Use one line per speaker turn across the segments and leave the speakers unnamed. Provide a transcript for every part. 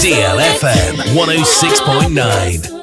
DLFM 106.9.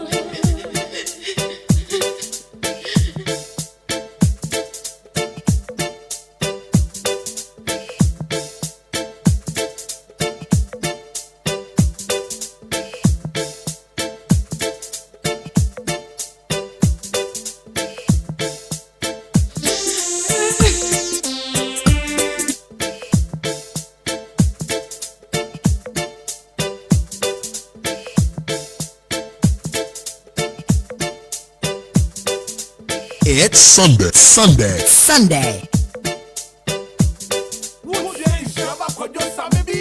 It's Sunday.
Nhyiraba Kwadwo Sammy bi.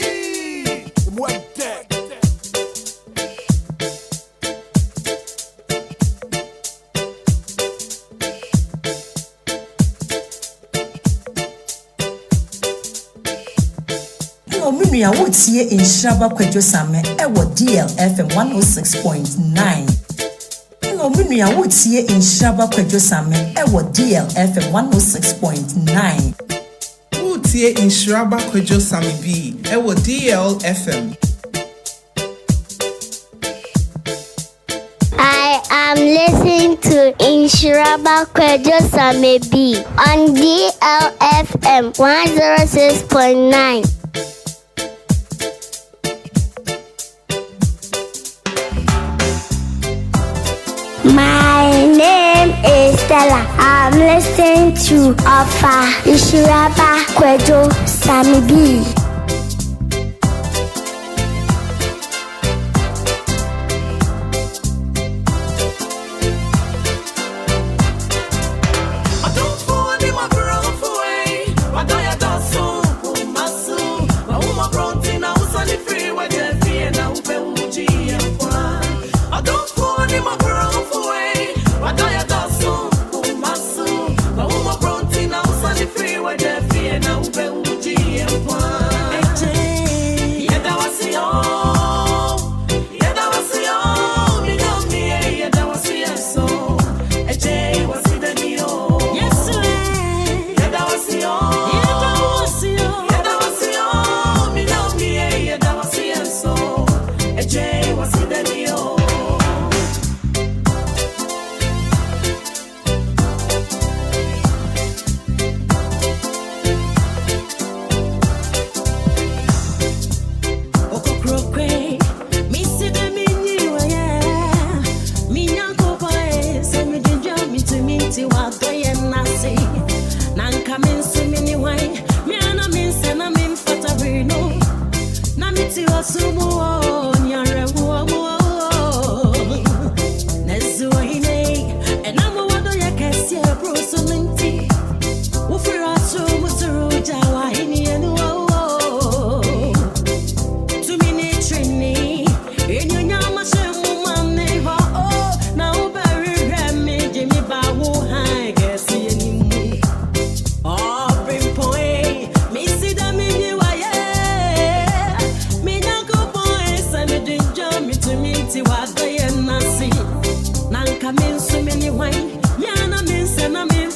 Omunia wotie Nhyiraba Kwadwo Sammy ewo DLFM 106.9. Omunia wotie Nhyiraba Kwadwo Sammy ewo DLFM 106.9.
Wotie Nhyiraba Kwadwo Sammy B ewo DLFM.
I am listening to Nhyiraba Kwadwo Sammy B on DLFM 106.9. My name is Stella. I'm listening to Nhyiraba Kwadwo Sammy B.
Nanka min so many wine, miana min sena min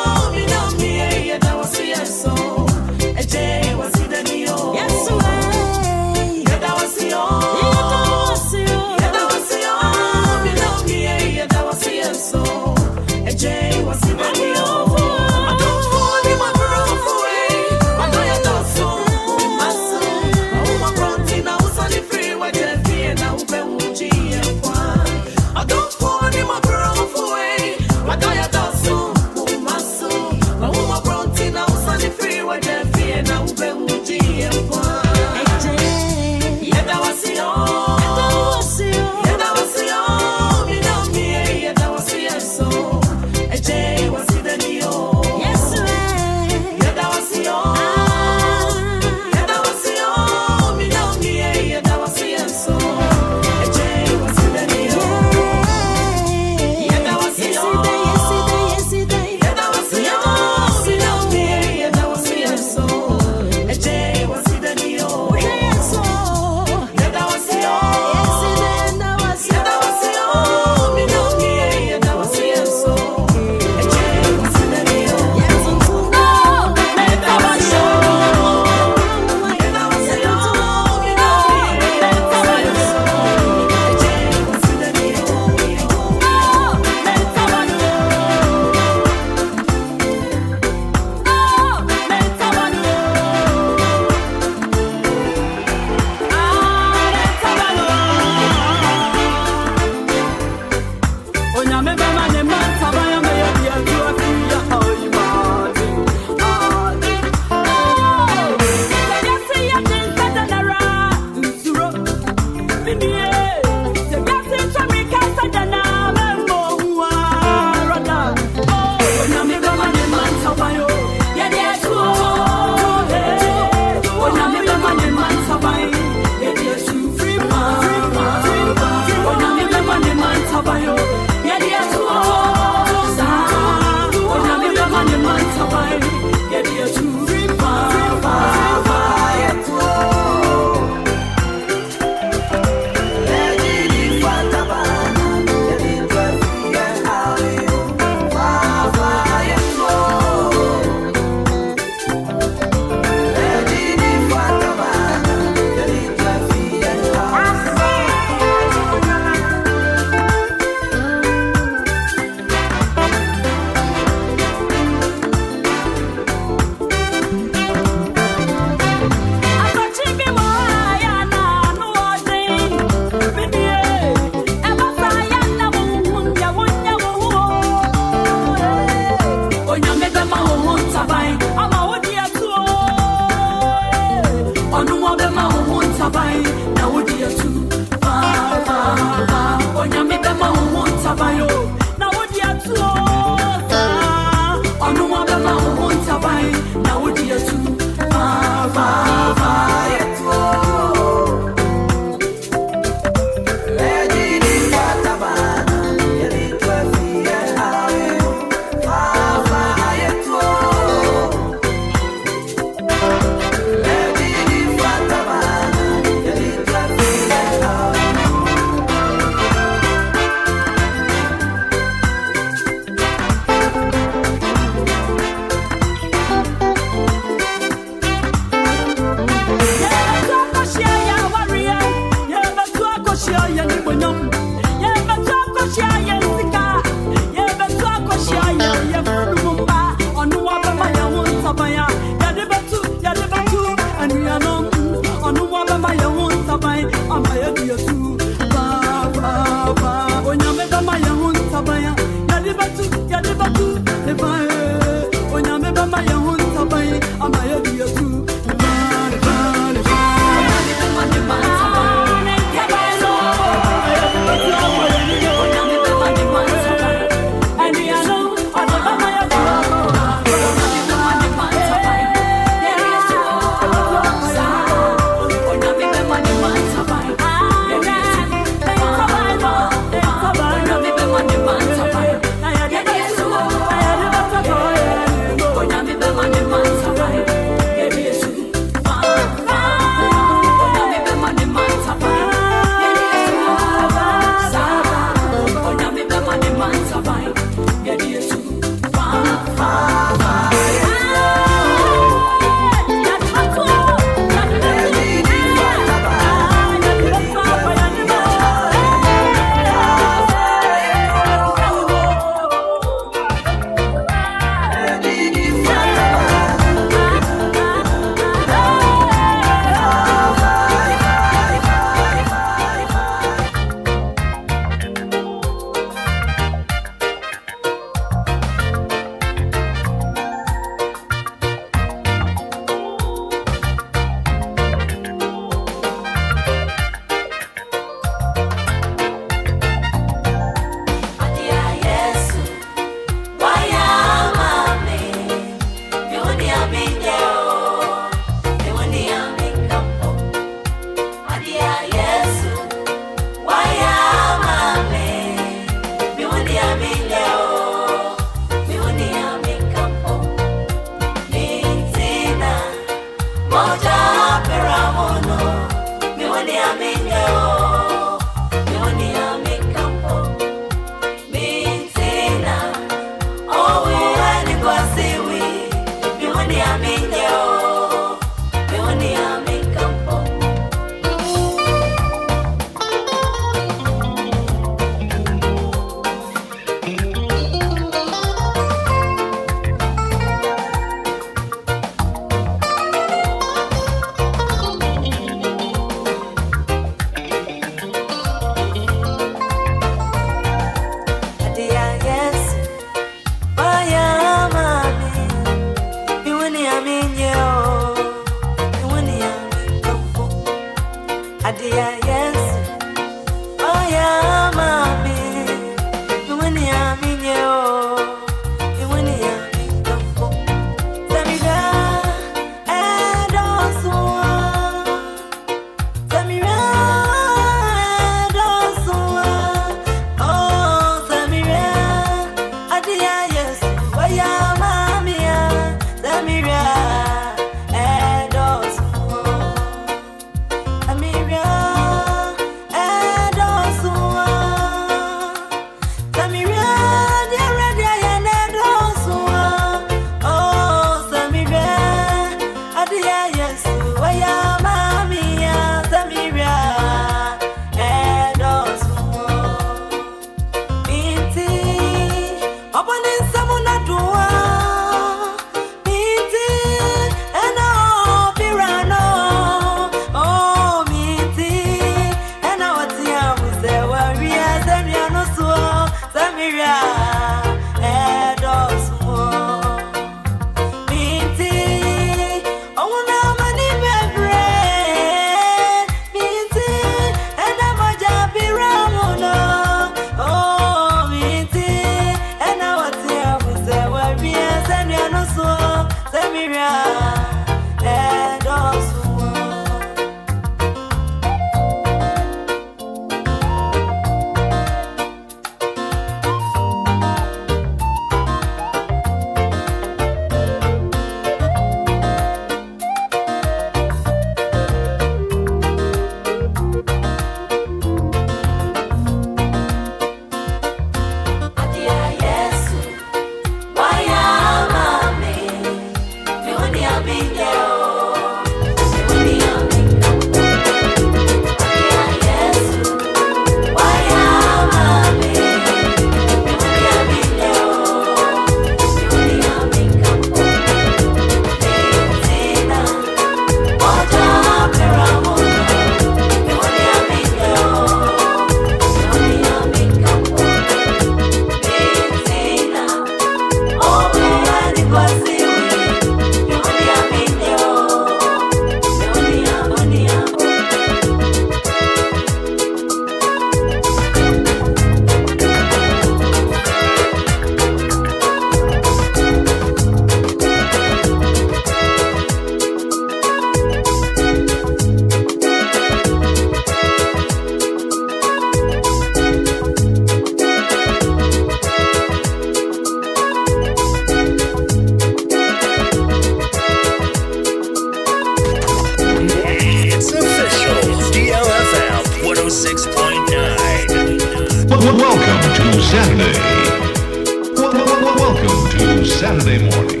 Welcome to Saturday morning.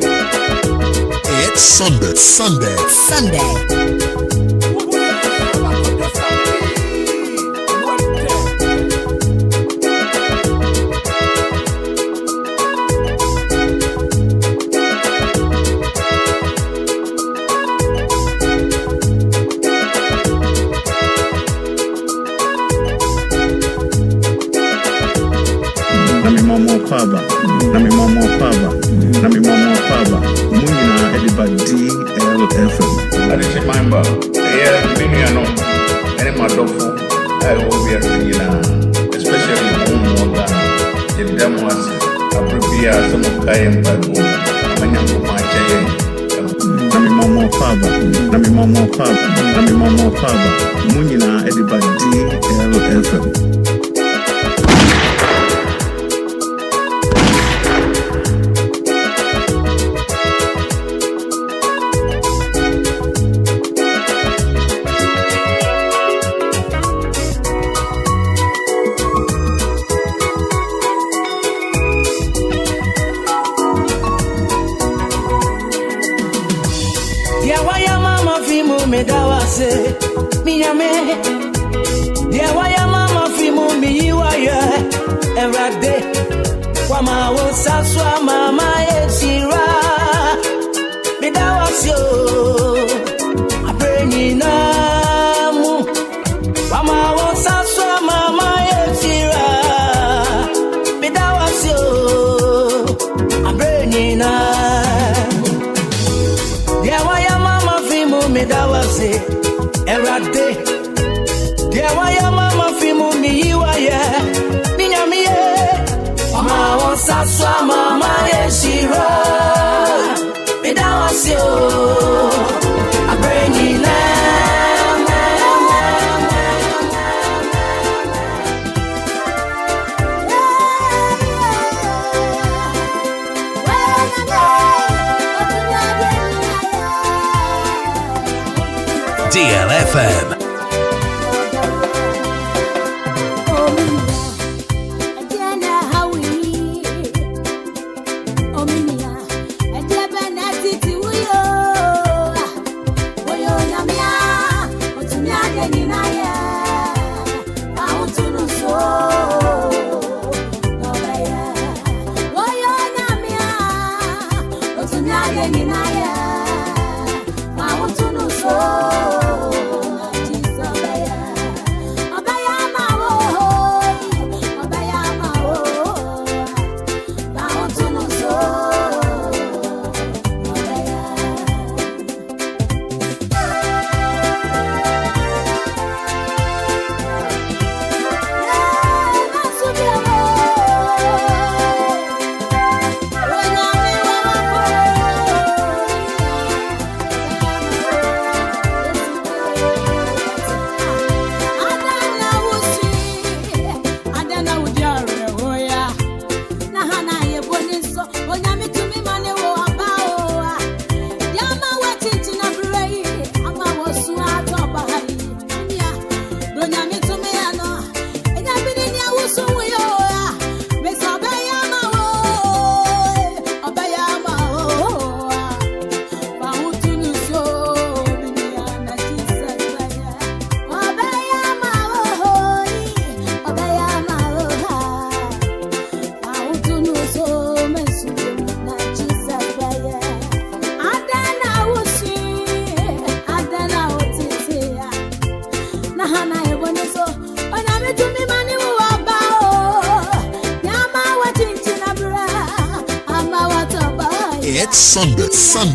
It's Sunday.
Nami Momo Paba. Munina everybody DLFM.
I just remember, many are not any more doubtful. I will be a singer, especially more than the demos. I prepare some of Ghanaian people. I'm a young man.
Nami Momo Paba. Munina everybody DLFM.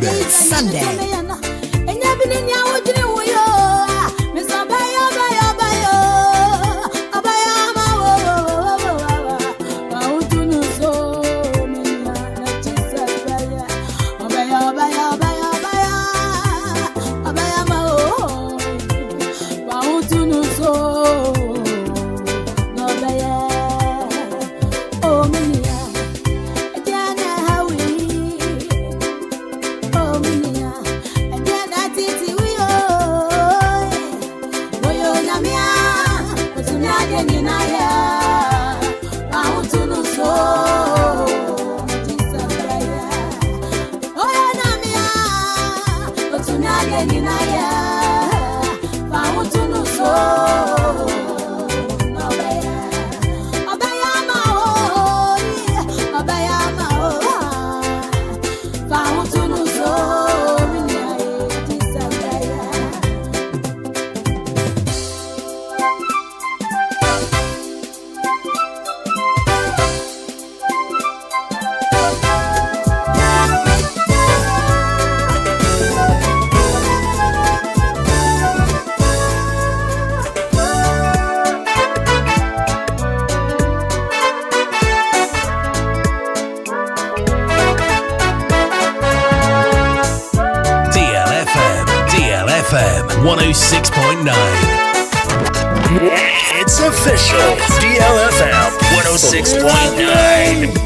It's Sunday.
DLFM 106.9.
It's official. DLFM 106.9.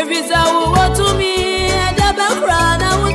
If it's a what to me, and the background.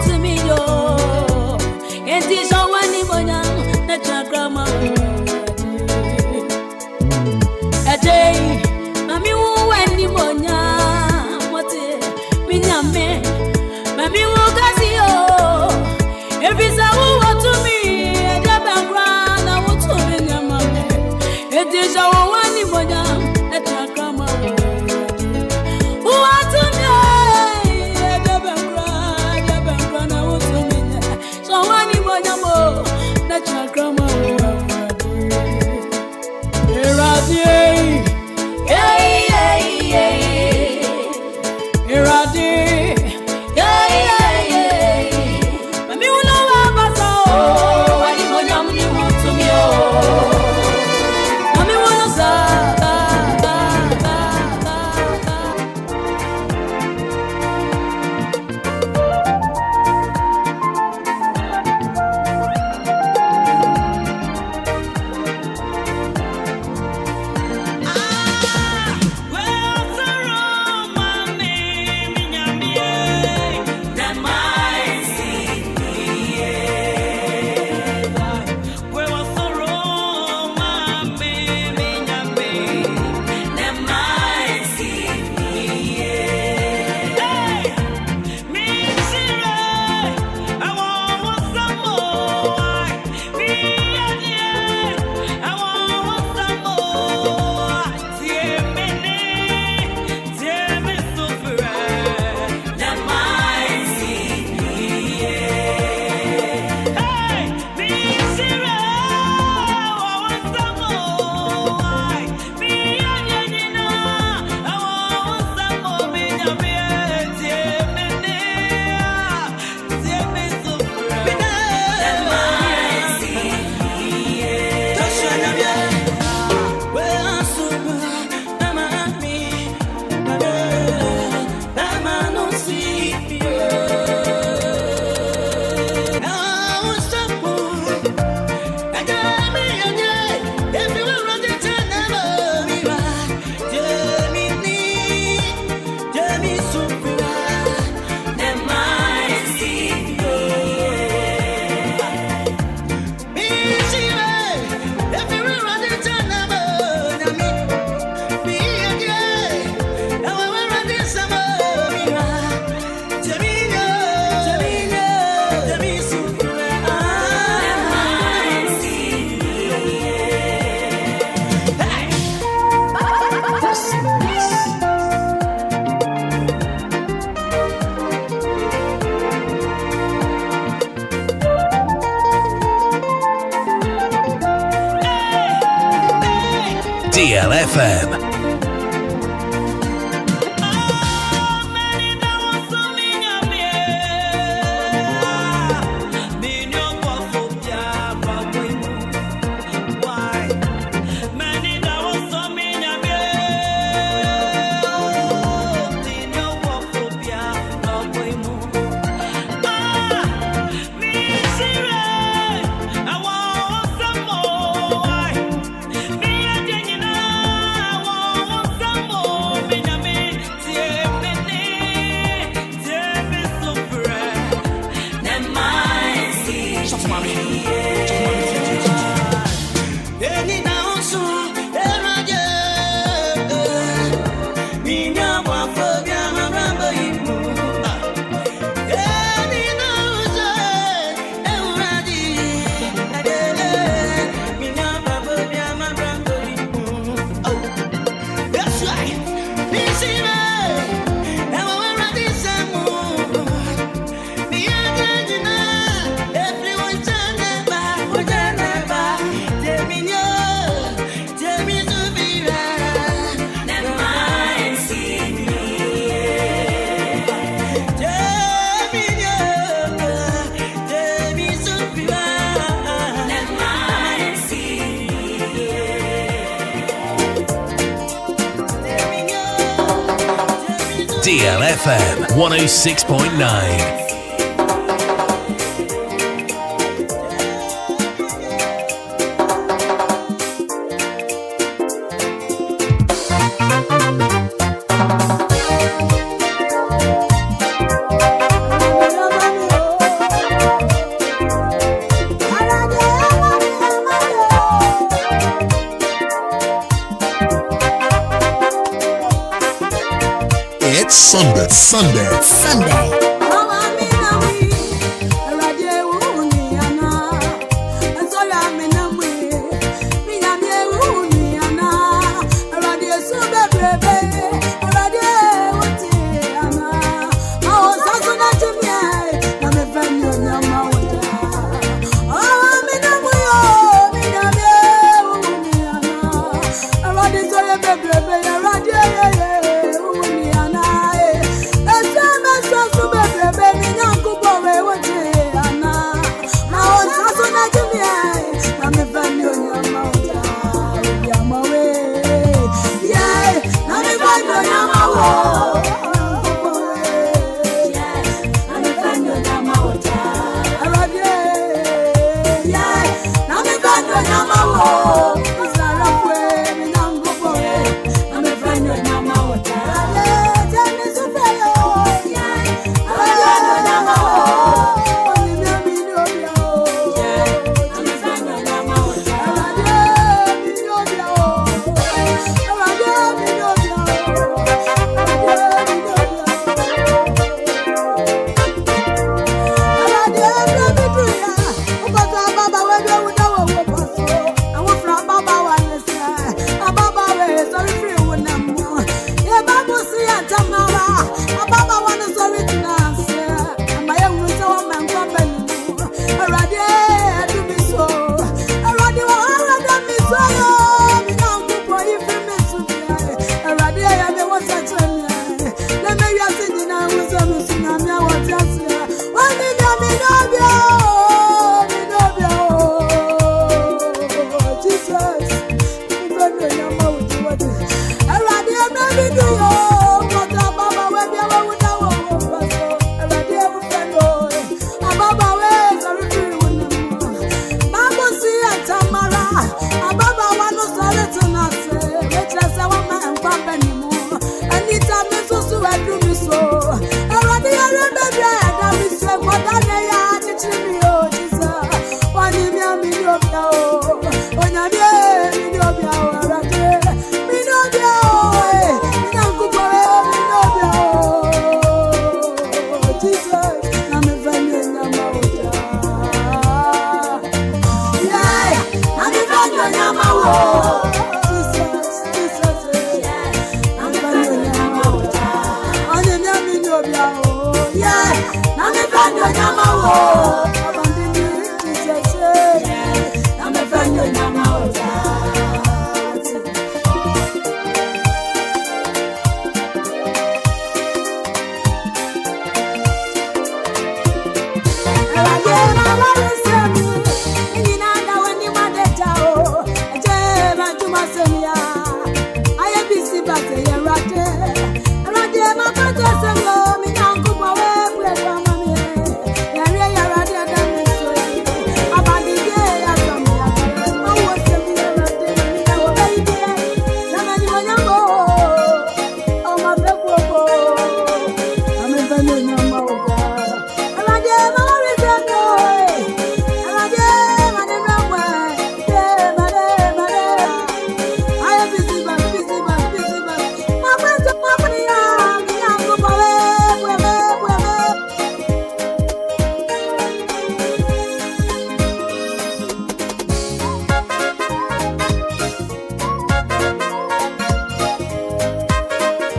DLFM. DLFM 106.9.
Sunday.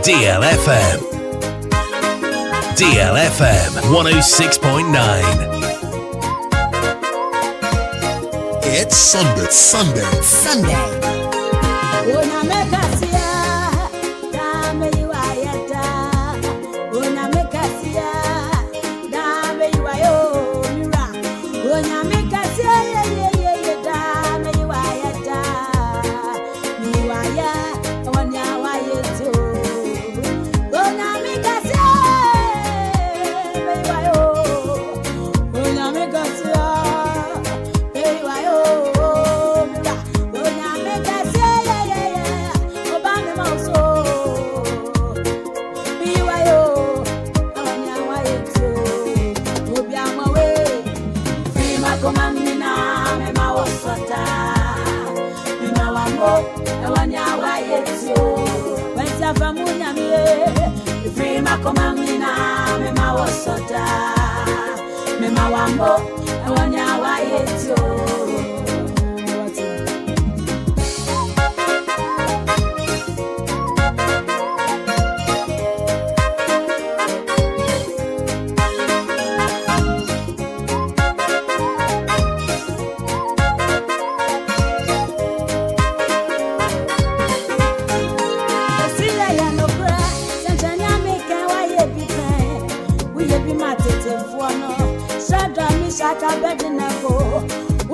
DLFM. DLFM 106.9.
It's Sunday.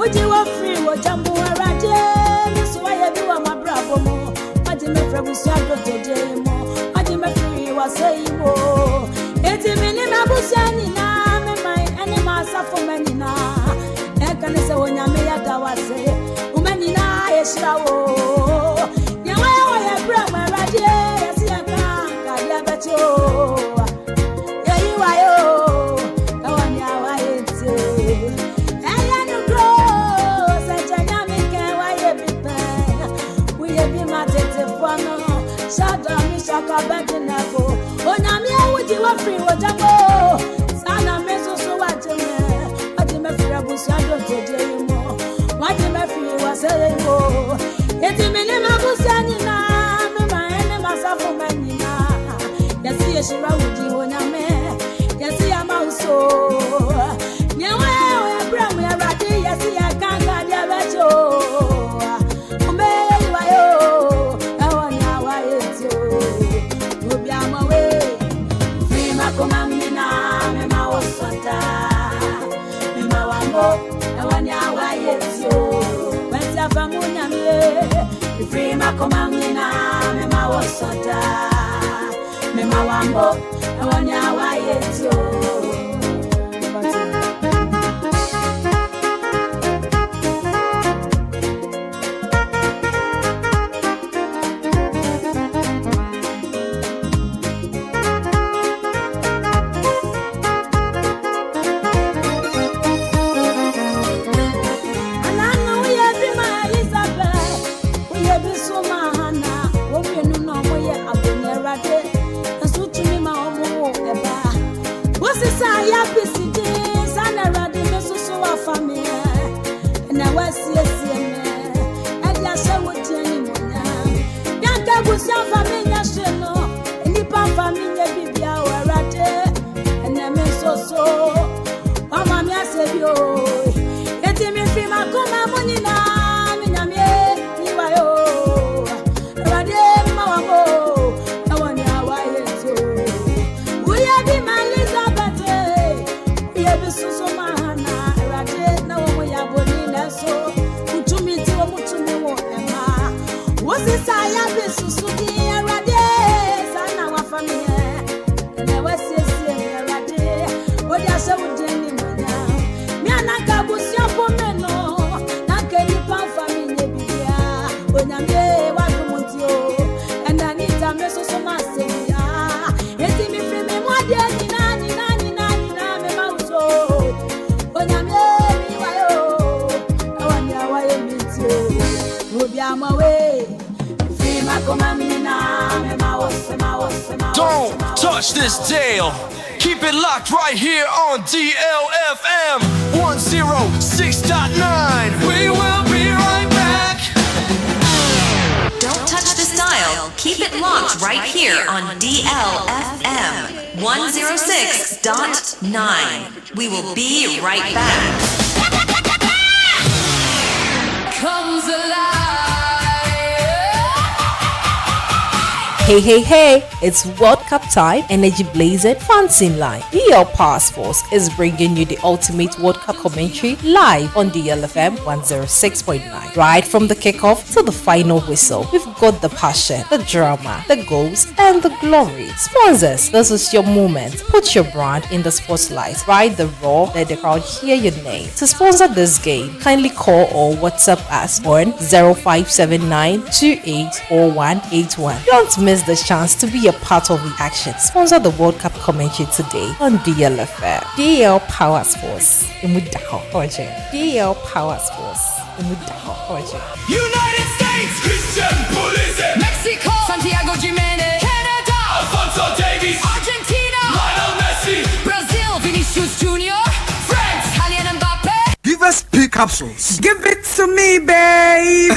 Would you want free? What jumbo arranged? So I do my bravo more. I didn't make friends with your demo. I didn't make free was saying more. It's a minimum busanina, my animals are for many now. And can I say when I may have that say, Umanina, yes, you know, I have brought my radio. Yes, I can't, I bet you. Yeah, you are. Shaka Bedinago, Onamia would you want free what I go? Sana Meso so what you mean? I didn't feel a bush, I don't tell more. What you may feel was saying, oh, it's a minimum busanina, my enemies are for many now. Yes, yes, you are with you on a man. Yes, I'm also. Now, I bring me a ratty, yes, I can't get a free Macomamina, Mema Wasota, Mema Wambo, and one yawa
Don't touch this dial. Keep it locked right here on DLFM 106.9. We will be right back.
Don't touch this dial. Keep it locked right here on DLFM. DLFM 106.9. We will be right back.
Comes alive.
Hey, it's World Cup time, energy blazing, fancy line. DL Power Force is bringing you the ultimate World Cup commentary live on DLFM 106.9. Right from the kickoff to the final whistle, we've got the passion, the drama, the goals, and the glory. Sponsors, this is your moment. Put your brand in the spotlight. Ride the raw, let the crowd hear your name. To sponsor this game, kindly call or WhatsApp us on 0579 284181. Don't miss the chance to be a part of the action. Sponsor the World Cup commentary today on DLFM. DL Power Sports. DL Power Sports.
United States, Christian Pulisic,
Mexico, Santiago Jimenez, Canada,
Alfonso Davies,
Argentina,
Lionel Messi,
Brazil, Vinicius Junior, France, Kylian Mbappe.
Give us P capsules.
Give it to me, baby.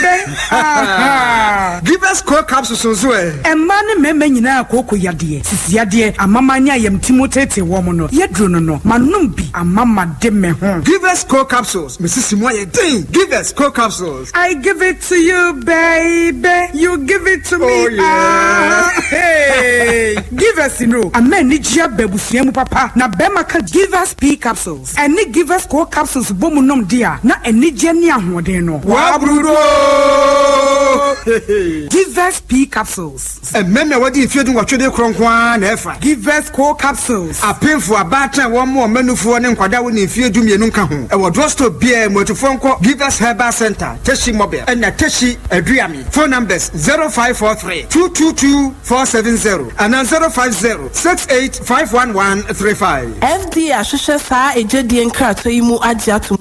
Give us core capsules as well.
And man, me nyina akoko yade. Sisi yade amamanya yam timotete womono. Yedro no manumbi amama de me ho.
Give us core capsules. Mrs. Simoye ding. Give us core capsules.
I give it to you, baby. You give it to me.
Oh yeah.
Hey. Give us amen ni jia bebusuamu papa. Na bema ka give us P capsules. And ni give us core capsules bomu nom dia. Na eni jeni ahoden no.
Wa brudo.
Give us P capsules.
And men na wadi ifedu watwede kronkwan na efa.
Give us core capsules.
Apemfo abatan wo mo manufo ne nkwada wo ne ifedu mienu nka ho. E wo drugstore bia motofo nko Give us Herbal Center, Teshi Mobile, and na Teshi Aduami. Phone numbers 0543 222 470 and 050 68
FD Ashusha sa ejedi enkrato imu ajiatu.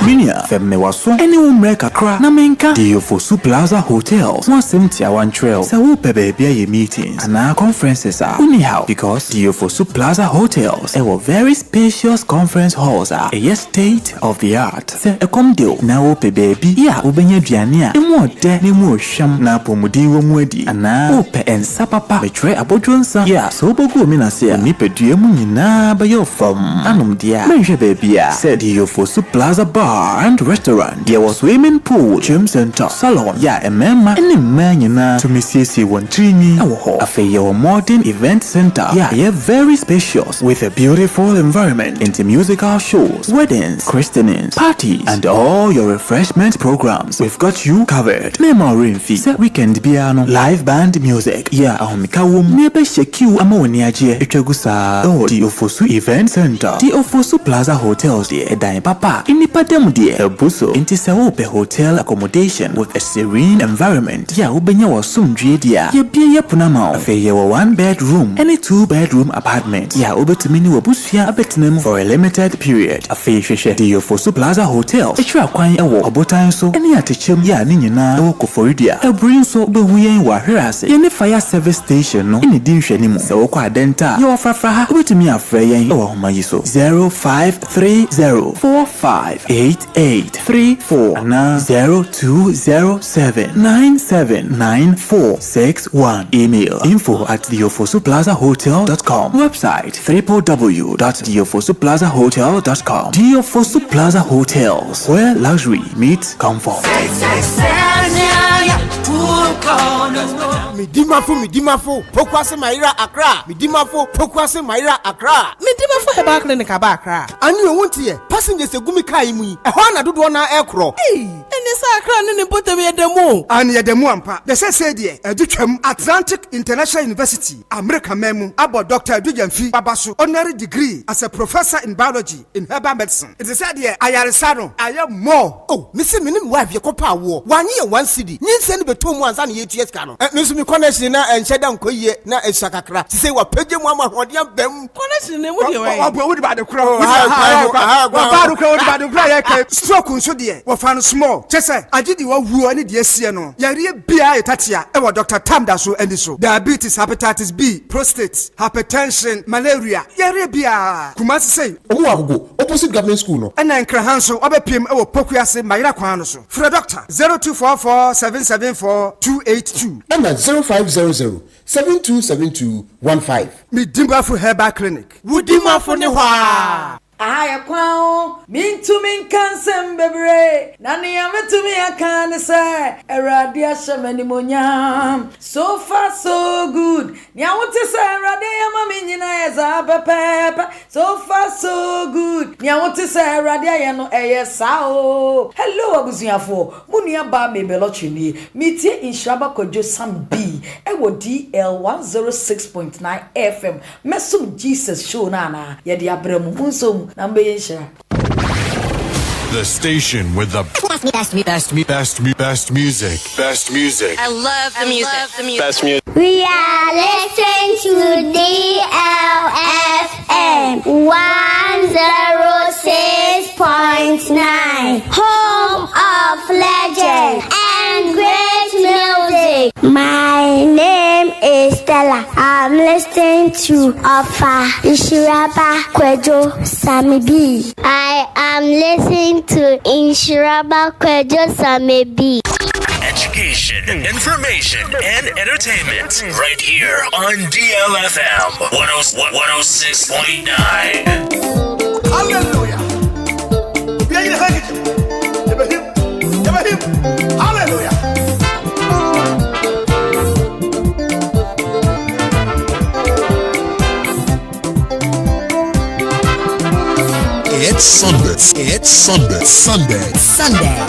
Minia femme waso ene umre kakra na menka Diofosu Plaza Hotels 171 Trail sa wo pebe bia ye meetings and conferences are anyhow because Diofosu Plaza Hotels a very spacious conference halls are a state of the art se e kom deal na wo pebe bi ya obenya duane a emu ode na emu ohwam na pomudi wo mu adi ana wo pe ensa papa betre abodwonsa ya so bogu mi na se ni pedue mu nyina ba yo from anom dia menhwe baby a se Diofosu Plaza Bar and restaurant. There was swimming pool, gym center, salon. Yeah, a member and a man to Mississippi one trini. A fair modern event center. Yeah, very spacious with a beautiful environment into musical shows, weddings, christenings, parties, and all your refreshment programs. We've got you covered. Memory fee, weekend piano, live band music. Yeah, Mikawum, Nebe Sheku, Amoniaje, Echegusa. Oh, the Ofosu Event Center, the Ofosu Plaza Hotels, the Edai Papa, in the dear Buso into Saope hotel accommodation with a serene environment. Ya ubenya wa sumdrie dia. Ye bia ye punama. Afe ye wa 1-bedroom and a 2-bedroom apartment. Ya ubetumini wa busua abetinemu for a limited period. Afe sheshe Diofosu Plaza Hotel. Etra kwan ewo abotan so ene atechem ya ni nyina ewo koforidia. Ebrin so behuyen wa hwerase. Ye ne fire service station no ene di nhwani mu. Se wo kwa adenta. Ye wa frafra ha ubetumi afre yen ewo homa yi so 0530458834 and 0207979461. Email info@diofosuplazahotel.com. Website www.diofosuplazahotel.com. Diofosu Plaza Hotels, where luxury meets comfort.
Midimafo, Pokwase Maira Accra. Midimafo, Pokwase Maira Accra.
Midimafo heba clinic aba Accra.
And you want here, passengers a gumi kaimu. A hona do one aircraft.
Hey, and this Accra nini put me at the moon.
And yet the Muampa, the said here, Educam Atlantic International University, America Memu, about Dr. Dujanfi Babasu, honorary degree as a professor in biology in herbal medicine. It is said here, I am more. Oh, Missy Minim wife, your copa war. 1 year, 1 city. You send me 2 months and 8 years. Miss me connection and shed down Koye, na a Sakakra. To say what Peggy Mama, what you bem
connection. What
about the crow? Stroke so dear, what found small. Chese, agidi wa wu ani de asie no. Yare bia etatia e wo Dr. Tamda so andi so. Diabetes, hepatitis B, prostate, hypertension, malaria. Yare bia. Kumasi say,
omo agogo opposite government school no.
Ena Enquires so obepiem e wo Pokuase Mayira kwan no so. Free doctor 0244 774 282.
Ena 0500 727215.
Me Dimbafu Herbal Clinic.
Wudimafo ne hwa.
Aya kwao mintumin kansem bebre nani ametumi akane se erade ashamani monyam so far so good nya wote se erade yama nyina eza pepe so far so good nya wote se erade aye no eye sao hello abusuafo munua ba mebelotchini mitie Nhyiraba Kwadwo Sammy ewo DL 106.9 FM Mesom Jesus show nana ye de abremu unsom.
The station with the best music. Best music.
I love the music.
Best music.
We are listening to DLFM 106.9, home of legend and great music. My name is Stella. I'm listening to Nhyiraba Kwadwo Sammy. I am listening to Nhyiraba Kwadwo Sammy.
Education, information, and entertainment right here on DLFM 106.9.
Hallelujah. Hallelujah.
It's Sunday. It's Sunday. Sunday.
Sunday.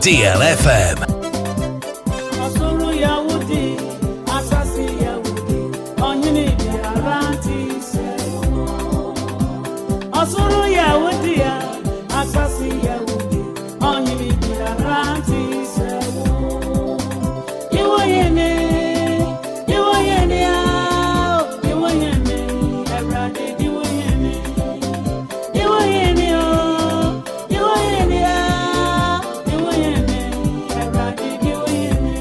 DLFM.
Asuru Yahudi, Asasi Yahudi, Onyini Biaranti Sewo. Asuru Yahudi, Asasi Yahudi, Onyini Biaranti Sewo. Iwoyene, Iwoyene, Iwoyene, Ebrade, Iwoyene, Iwoyene, Iwoyene, Iwoyene, Ebrade, Iwoyene.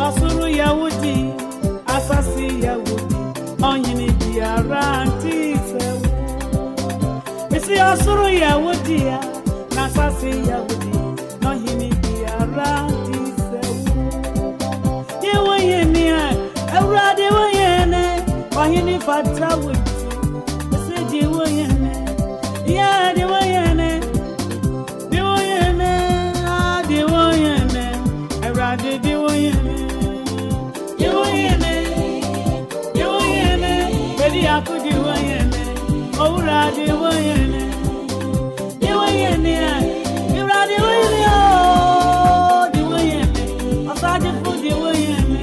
Asuru Yahudi, Asasi Yahudi, Onyini Biaranti Sewo. Missy Asuru Yahudi, Asasi Yahudi, Onyini Biaranti Sewo. Yewoyene, Ebrade Woyene, Onyini Fata Wuti. Missy Diwoyene, yeah, Diwoyene, Diwoyene, Diwoyene, Ebrade Diwoyene. Diwoyene, Diwoyene, Bedi Aku Diwoyene, Owura Diwoyene, Diwoyene, Ebrade Diwoyene, oh, Diwoyene, Osaje Fu Diwoyene.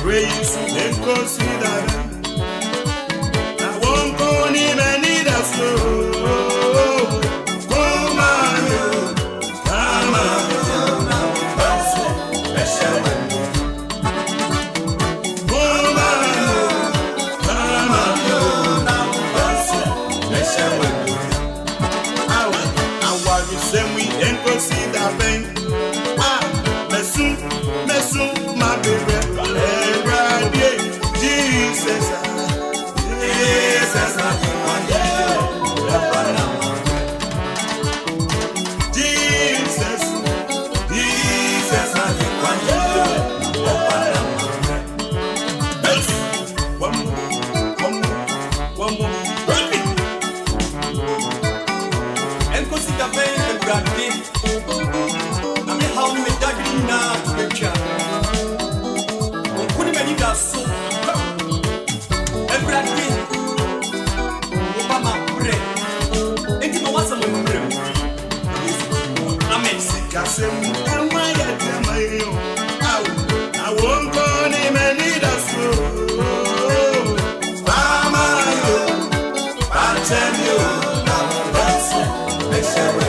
Praise and consider. I won't go in any that's slow. Come on, come on. Mesom, my baby, every day, Jesus, Jesus, Jesus, Jesus, one more, and consider pain and brandy. How me dagri na tubetwa okuni mani da so ebrade oba ma bre enti no wasa mo bre amen sikasem enwa ya temayo awu na wonko ni mani da so mama yo patemio na wasa meshawe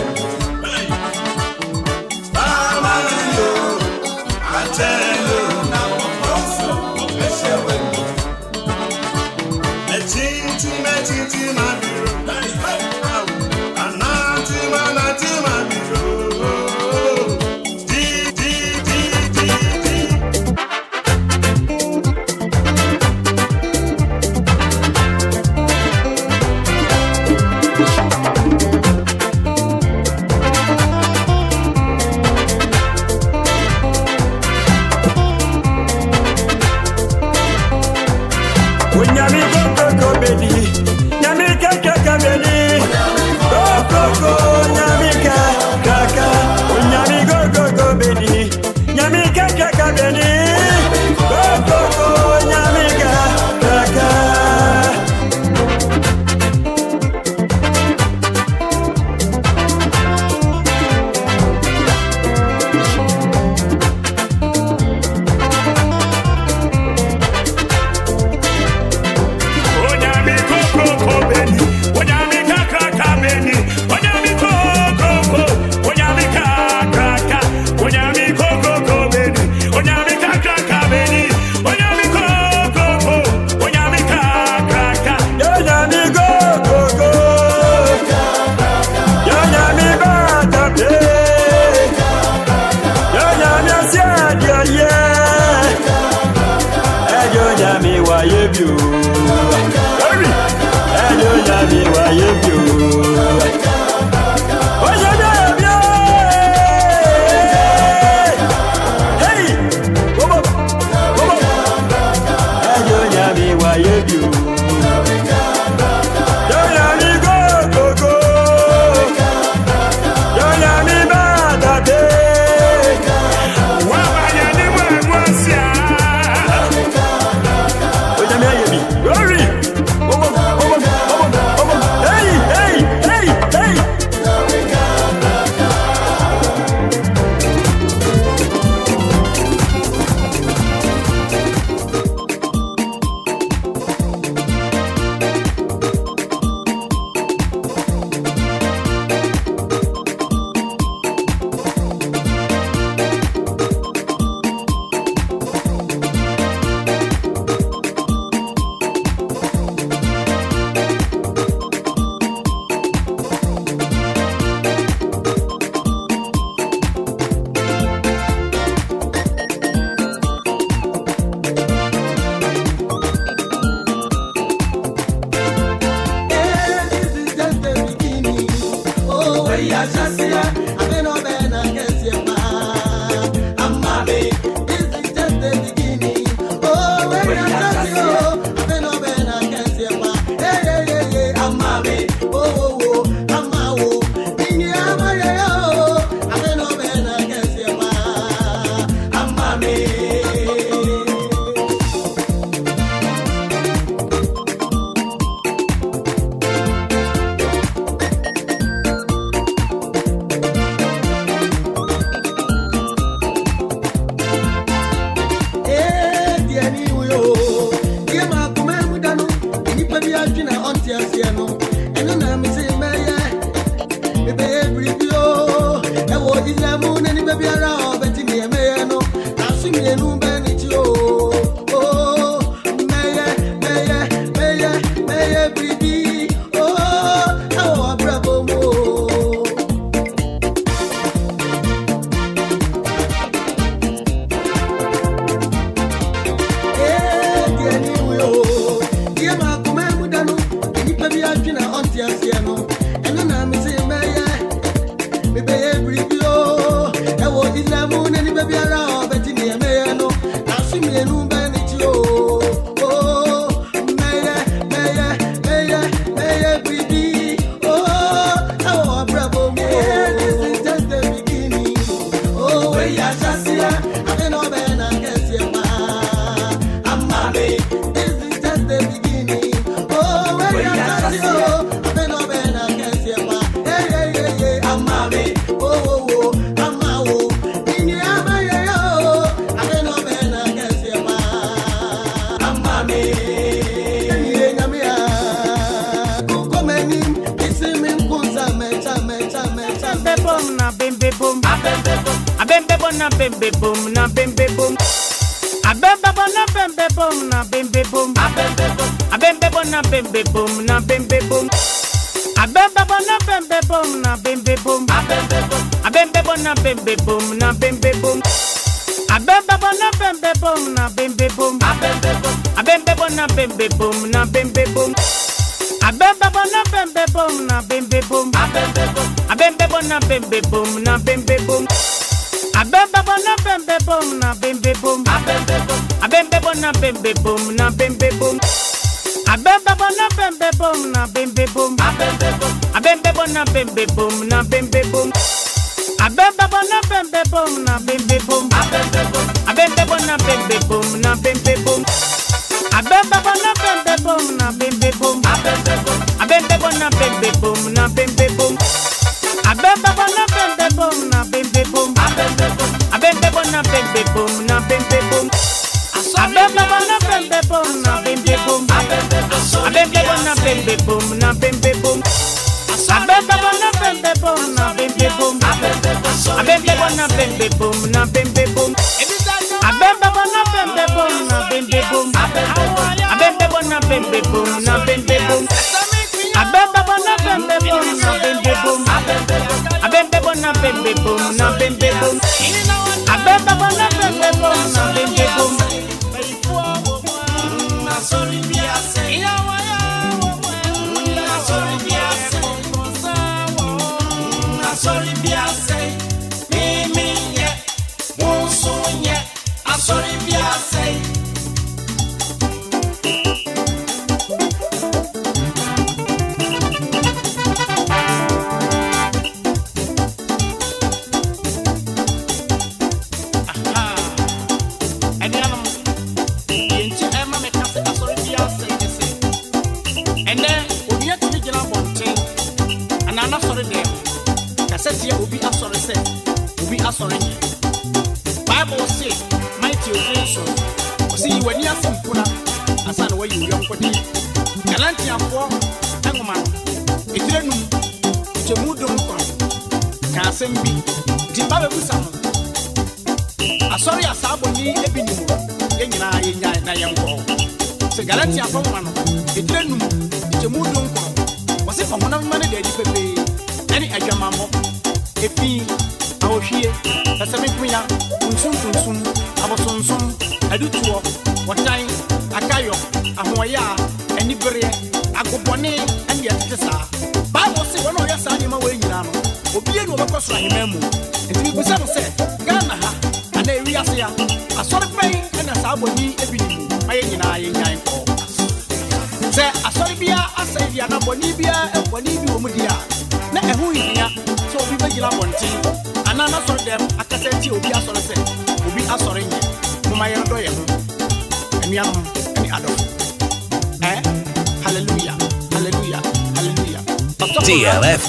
Hey!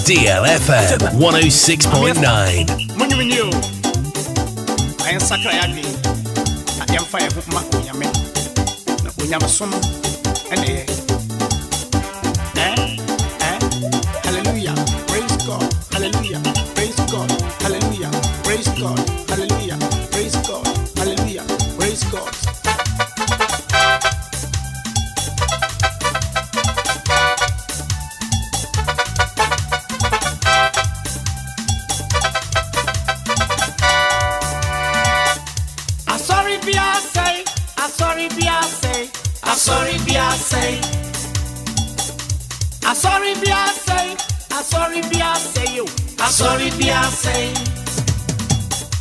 DLFM 106.9.
I am Sakrayadi. I am fire with Makunyame. Nakunyamasom and hallelujah. Praise God. Hallelujah. Praise God. Hallelujah. Praise God. Hallelujah. Praise God. Hallelujah. Praise God. sorry be I say. I sorry be I say. I sorry be I say you. I sorry be I say.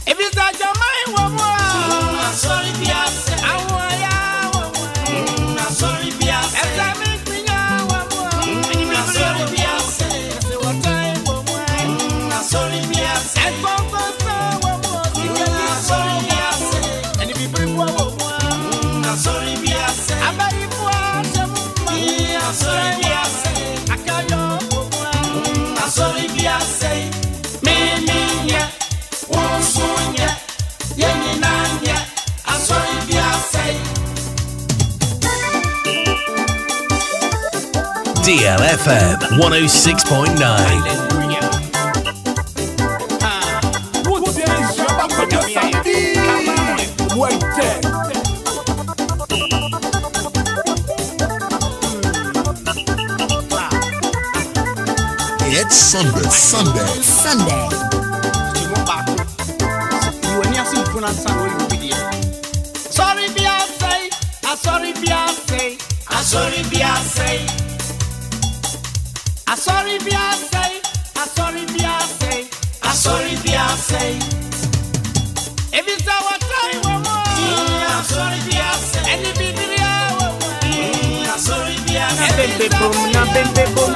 If it's not your mind, one more. I sorry be I say. I want ya, one more. I sorry be I say. If that makes me now, one more. I sorry be I say. I say what time, one more. I sorry be I say. And one more. I sorry be I say. And if you bring one more, I sorry be I say. I bet you want some money. I sorry be I say. I can't go. I sorry be I say. Me, yeah. Won't soon yet. Yeah, yeah. I sorry be I say.
DLFM 106.9.
It's Sunday.
Sorry be I say. I sorry be I say. I sorry be I say. I sorry be I say. I sorry be I say. I sorry be I say. If it's our time, one more. I sorry be I say. And if it's the hour, I sorry be I say. Bembe boom, na bembe boom.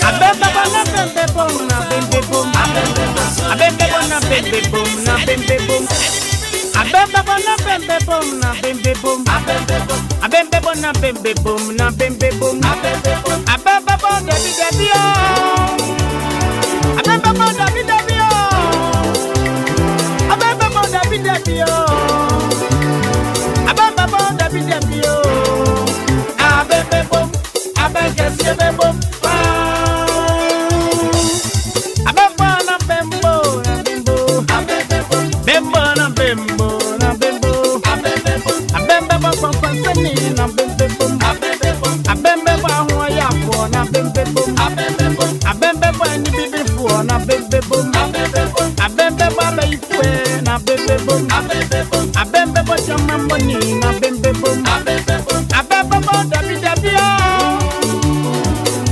Abembe boom, na bembe boom, na bembe boom. Abembe boom, na bembe boom, na bembe boom. Abembe boom, na bembe boom, na bembe boom. Abembe boom, na bembe boom, na bembe boom. Abembe boom, debi debi oh. Abembe boom, debi debi oh. Abembe boom, debi debi oh. Abembe boom, debi debi oh. Abembe boom, abembe sebe boom. Abembe na bembo, na bembo. Abembe boom, bembo na bembo, na bembo. Abembe boom, abembe boom, kwanseni na bembe boom. Abembe boom, abembe boom, hoya fo na bembe boom. Abembe boom, abembe boom, ni bibi fo na bembe boom. Abembe boom, abembe boom, ifwe na bembe boom. Abembe boom, abembe boom, chamambo ni na bembe boom. Abembe boom, abembe boom, dabi dabi oh.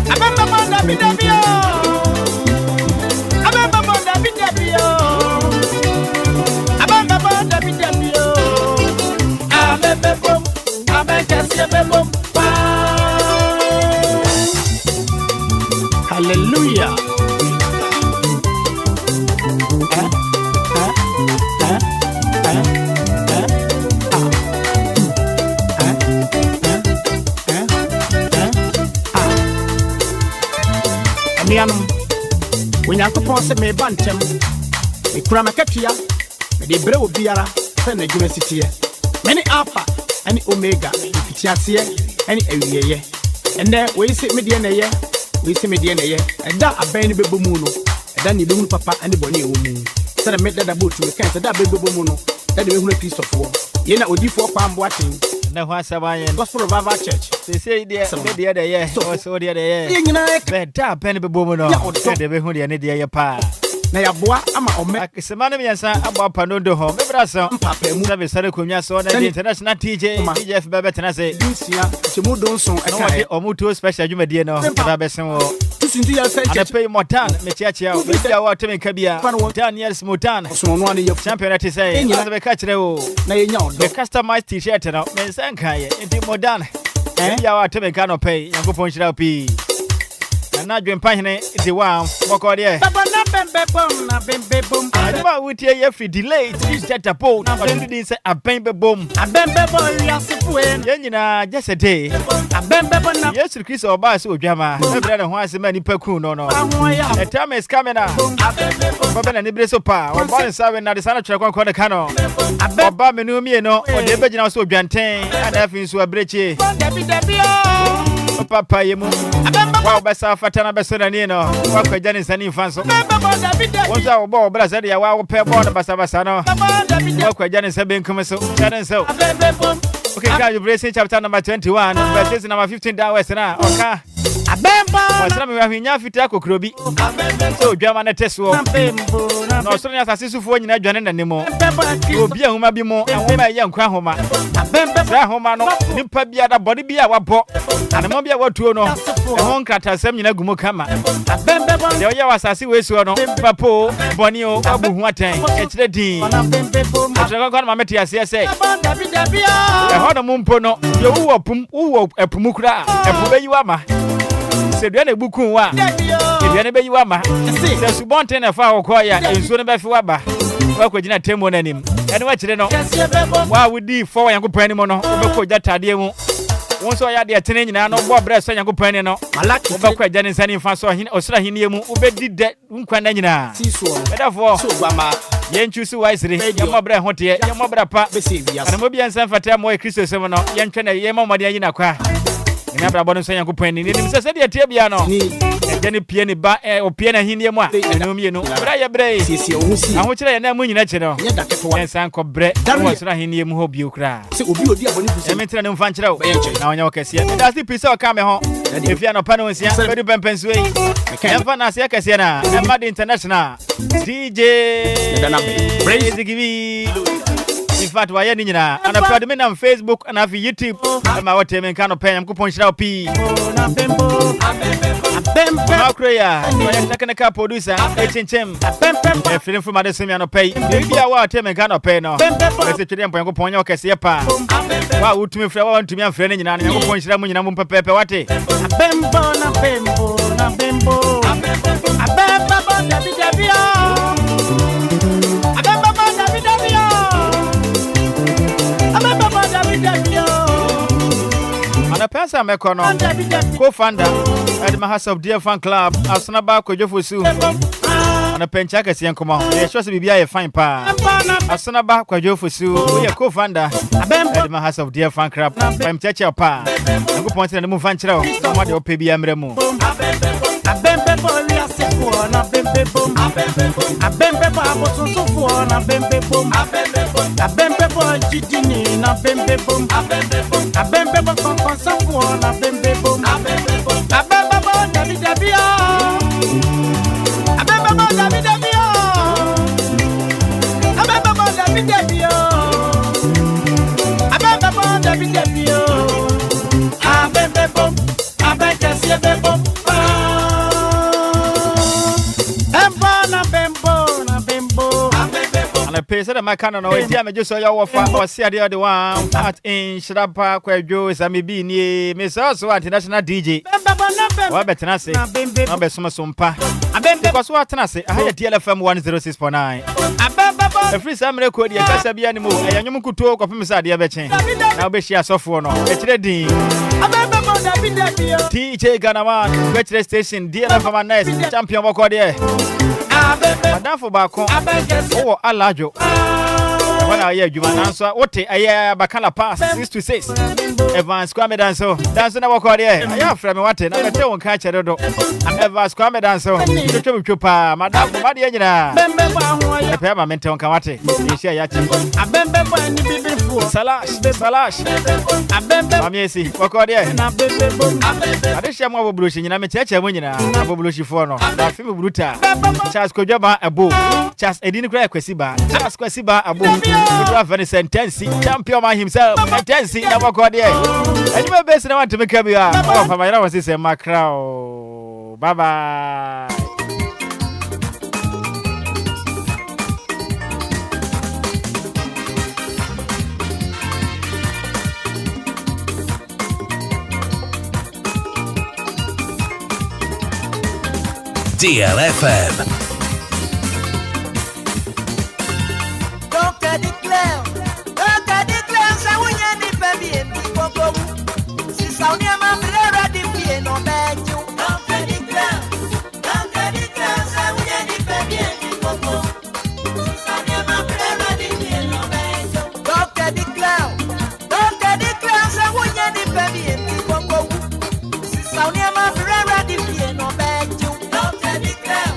Abembe boom, dabi dabi oh. Abembe boom, dabi dabi oh. Abembe boom, dabi dabi oh. Abembe boom, abembe sebe boom. Hallelujah. Amianum, when you come for me bantam, the Kramakatia, the Brew Biara, Sen University, many Alpha, any Omega, Pitiasia, any area, and there we sit median a year, we see median a year, and that a baby bumuno, and then you do papa and the bonny woman. So I made that a boot to the cancer, that baby bumuno, that the only piece of war. You know, would you for palm watching? No, what's a Gospel of our church. They say, dear, the other year, so the other year, bed tap, penny bumuno, the Behundi and the other pa. Now, boy, I'm a man. It's a man of your son about Panodo home. Maybe that's some papa, Munabi Saracunia, so the international TJ, Jeff Babette, and I say, Chimudo, so I or Mutu special, you may dear no, Babeson. I pay more time, Mechacha, with our Timmy Cabia, 10 years Mutan, so one of your champion to say, you have a catch the customized t shirt and Mensankai, and Modern. And our Timmy cannot pay, and go punch it up. And not doing pine the one, Mokodia. I never would hear you free delay to set a boat. I didn't say a bambe boom. A bambe boy, yes, just a day. A bambe boom. Yes, to Chris or Bass or Jama. My brother wants many percoon. No. The time is coming out. Bob and Ibresopa, or Bon Savin at the Santa Track on the Cano. A bambe no me, no, or the Virgin also Grantain, and having so a breachy. Papa, you move. Wow, Bessa Fatana Bessanino, Walker Janice and Infants. Once our ball, but I said, I will pay more than Bassavasano. Walker Janice have been coming so. Okay, can you brace chapter number 21, verses number 15 down West now? Okay.
Wasra me ahwenya fita kokrobi. So dwama na teso. No so nya asase sufo nyina dwane na nemo. Obi ahoma bi mo ahoma ye nkwa ahoma. Sa ahoma no nipa bia da body bia wabɔ. Anemo bia watuo no. Ehon nkratasam nyina gumo kama. De oya wasase we so no. Papo boni o abu hu atan. Ekire din. Ataka kwa ma meti ase ase. Ehon no mumpo no. Ye wo pum wo epumu kura. Epu be yiwa ma. Se duane buku wa. Duane be yiwa ma. Se subonte na fa okoya ensuo ne be fi waba. Wa kwagina temo nanim. Ene wa kire no. Wa wudi fo yankopan ni mo no. Obekọ jatade mu. Won so ya de tene nyina no bo bre so yankopan ni no. Obekọ agya ne nsani fa so hin osra hin mu obedi de nkwa na nyina. Bedafo so gbama yen chusu wisely ye mo bre hote ye mo bre pa. Ana mo bia nsan fata mo e Kristo sem no ye ntwe na ye mo mode yin akwa. Ina bra bono so yankopan ni nim se de tie bia no. Ejane pie ni ba opie na hin mu a eno mienu. Bra ye bre. Aho kire ye na mu nyina che no. Yen san ko bre. Wo so hin mu ho bi okra. Se obi odi aboni fu. E mentre ne mfa nkire wo. Na onya okese. Me das pise o ka me ho. Efia no pa no nsia. Bedu pempensu yi. Emfa na se kese na. Emma international. DJ Praise Give. In fact, why you nyina? Ana proud me na Facebook and have YouTube. Ma wote me kan no pen am kupon shira opi. Makroya, my technical producer, Echinchem. E feeling from my semi no pay. Maybe I want me kan no pay no. Let's say dem pon kupon okese pa. Wa utumi fra wa ntumi amfra ne nyina na kupon shira mu nyina mu pepepe wate. Abembo na bembo na bembo. Abembo Dabi Dabi yo. Abembo Dabi Dabi yo. Abembo Dabi Dabi yo. Ana pesa mekono co-founder at my house of dear fan club Nhyiraba Kwadwo Sammy. Ana pencha kesi enkomo. Ye sure se bibia ye fine pa. Nhyiraba Kwadwo Sammy. We co-founder at my house of dear fan club. I'm chacha pa. Ngo point na mu fan kire o. Mo de ope bia mre mu. Abembe boli asefo na bembe bom. Abembe ba abosunso fo na bembe bom. Abembe bo jidini na bembe bom. Abembe bo konkonsa fo na bembe bom. Abembe bo Dabi Dabi yo. Abembe bo Dabi Dabi yo. Abembe bo Dabi Dabi yo. Abembe bo Dabi Dabi yo. Abembe bom. Abembe siebe bom. And I pay said my canon or dear me just so your offer or see the other one at Nhyiraba Kwadwo Sammy be near Mesom so international DJ. What better I say? No be some pa. Because what I say I had DLFM 106.9. A free Sam record your Casabi animal and you could talk of him inside the abechen. Now be share software no. It's ready. DJ Ghanaian radio station DLFM nice champion work there. Madam for Bako, oh, Alajo. When I hear you, answer what I Bacala pass 6 to 6. Evans Kwame Danso, dancing our career. I have from what I don't catch a dodo. I'm Evans Kwame Danso, Chupa, Madam Madiana, the permanent on Kawate. You share Yachi. I remember Salash. I remember Amiesi, Wakodia. I wish I'm over brushing in a church. I win Abu Blushi for no. I feel brutal. Charles Kojaba Abu, Charles Edin Kwesiba, Charles Kwesiba Abu, Rafa sentence, champion by himself, sentence, never got there. And you may best want to make a beer. Oh, for my house is a macro. Bye bye.
DLFM.
Doctor declare, say we need to be in the Congo. Since I am a brother, the pain on that you. Doctor declare, say we need to be in the Congo. Since I am a brother, the pain on that you. Doctor declare, say we need to be in the Congo. Since I am a brother, the pain on that you. Doctor declare,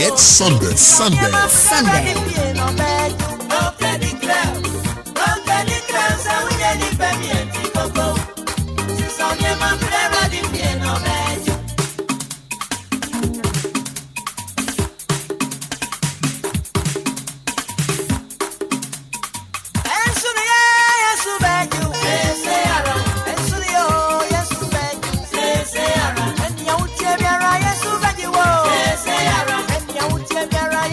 It's Sunday.